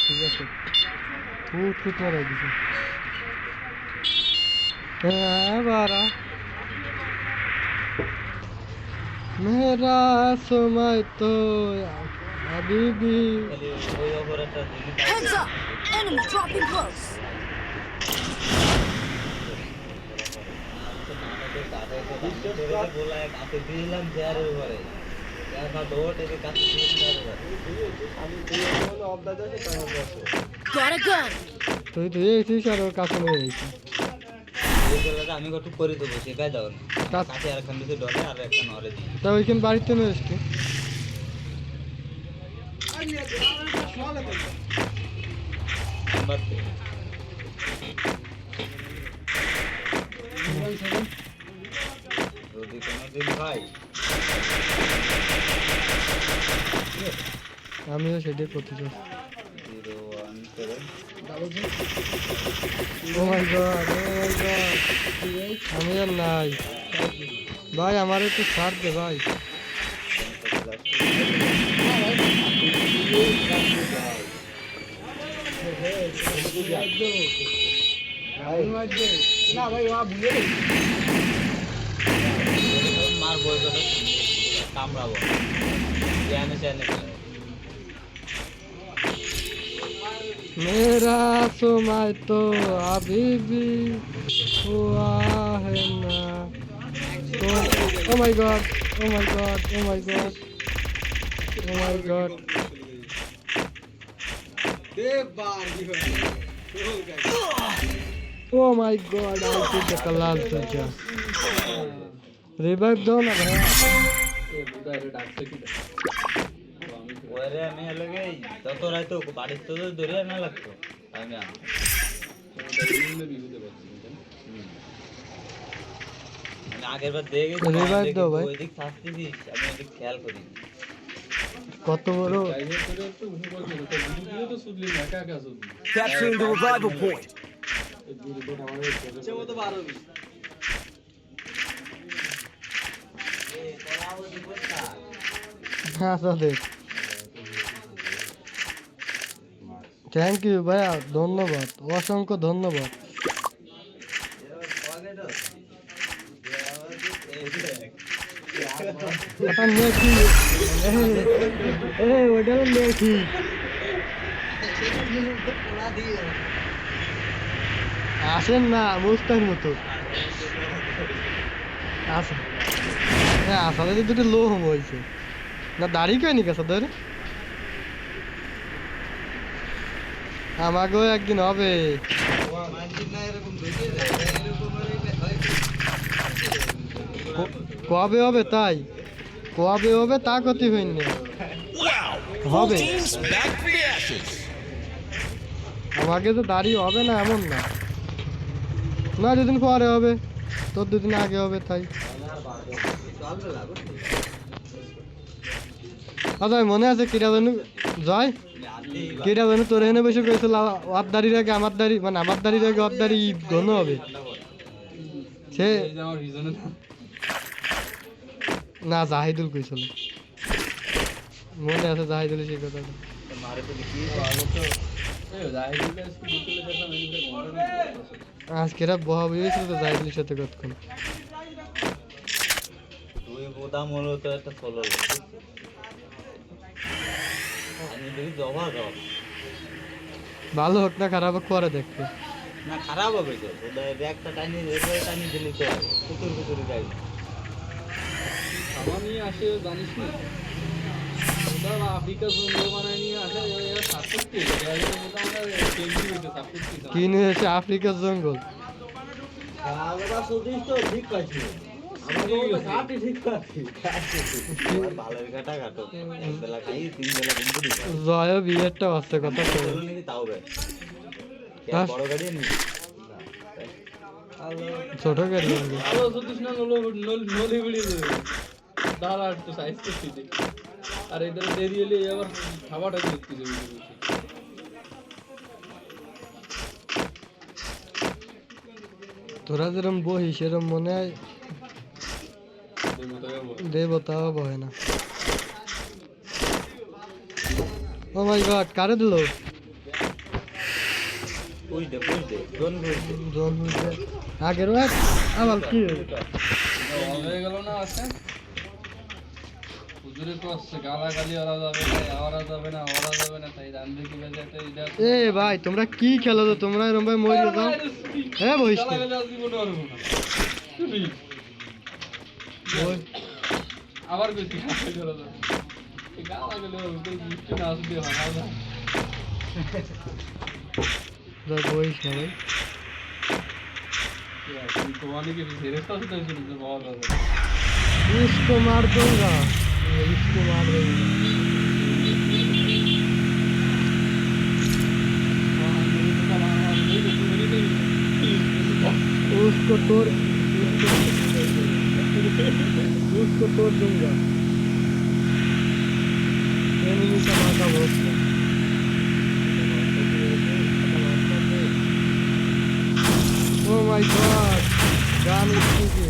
ঠিক আছে foot foot মারা দিছে হ্যাঁ বারা মেরা সময় তো হাবিবি Heads up! Enemy dropping close. Got a gun. তুই তুই এসেছিস আর ওর কাছে নিয়ে এসেছিস আমি একটু করে দেবো শেখাই দাও কাজ- কাছে আর একখান দিতে ডলে আর একটা নরে দিই তা ওইখান বাড়িতে নিয়ে এসছি নাম্বার যদি কোনোদিন ভাই আমিও সেটাই করতে চাই 017 ও মাই গড আমি আর নাই ভাই আমার একটু ছাড় দে ভাই মারবো কামড়াবো জানে জানে मेरा समय तो अभी भी हुआ है ना तो oh my God oh my God oh my God oh my God oh my God आई टू द कलाल सजा रिवाइव दो ना भाई ওরে আমি লাগে তত রাইতো বাড়ির তো ধরে না লাগতো আমি আগের বার দেখে Revive দাও ভাই। ওইদিক থাকতেছিস আমি ওইদিক খেয়াল করি কত বড় Capturing the revival point. হ্যাঁ সাথে থ্যাংক ইউ ভাইয়া ধন্যবাদ অসংখ্য ধন্যবাদ ওটা মেথি ওটা মেথি আসেন না মুস্তার মতো আসেন হ্যাঁ আসলে তো দুটো লো হম হয়েছে না দাড়ি কয়নি কে সাদের আমাকেও একদিন হবে কবে হবে তাই কবে হবে তা ক্ষতি হয়নি হবে আমাকে তো দাড়ি হবে না এমন না না দুদিন পরে হবে তোর দুদিন আগে হবে তাই আচ্ছা মনে আছে কিরা জানু জয় কিরা জানু তোর এখানে বসে কইছিল ওর দাড়ির আগে আমার দাড়ি মানে আমার দাড়ির আগে ওর দাড়ি ঘন হবে সে না জাহিদুল কইছিল মনে আছে জাহিদুল সেই কথাটা আজকেরা বহা বুঝেছিল তো জাহিদুলের সাথে কতক্ষণ তুই বোদাম হলো তো একটা সোলো আমি দেখি জবা জব ভালো হোক না খারাপ হোক পরে দেখবে না খারাপ হবে তো ওদের একটা টাইনি রেগুলার টাইনি দিলি তো কুতুর কুতুরি যাই খাওয়া নিয়ে আসে জানিস না ওরা আফ্রিকা জঙ্গল বানায় নিয়ে আসে এরা সাপোর্ট কি নিয়ে এসে আফ্রিকার জঙ্গল আলাদা সুদিস তো ঠিক আছে ভালোর কাটা কাটো এক বেলা খাই তিন বেলা ঘুম করি জয় বিয়েরটা বাচ্চা কথা করে তাও বে বড় গাড়ি নি ছোট গাড়ি আনবে আলো সতীশ না নলি বিড়ি দাঁড়া একটু সাইজ করছি আর এদের দেরি হলে আবার খাবারটা দেখতে যাবে তোরা যেরম বহি সেরম মনে হয় দেবতাও বহে না ও মাই গড কারে দিল পুশ দে জোন পুশ দে জোন হইছে আগের ওয়ার আবার কি হলো? হয়ে গেল না আছে হুজুরে তো আসছে গালাগালি ওরা যাবে না তাই জানবে কি বাজে একটা এটা এ ভাই তোমরা কি খেলো তো তোমরা এরকম ভাই মরে যাও হ্যাঁ বহিস না। গালাগালি আজকে কোনো পারবো না তুমি ওই আবার কইছি গালাগালি ওরা তো মিষ্টি না আসবে হয় না ভাই বহিস না ভাই तुम्हारे के धीरे से तो सुन बहुत ज्यादा इसको मार दूंगा इसको मार दूंगा उसको तोड़ दूंगा एनिमी का माथा बहुत है Oh my god, gun is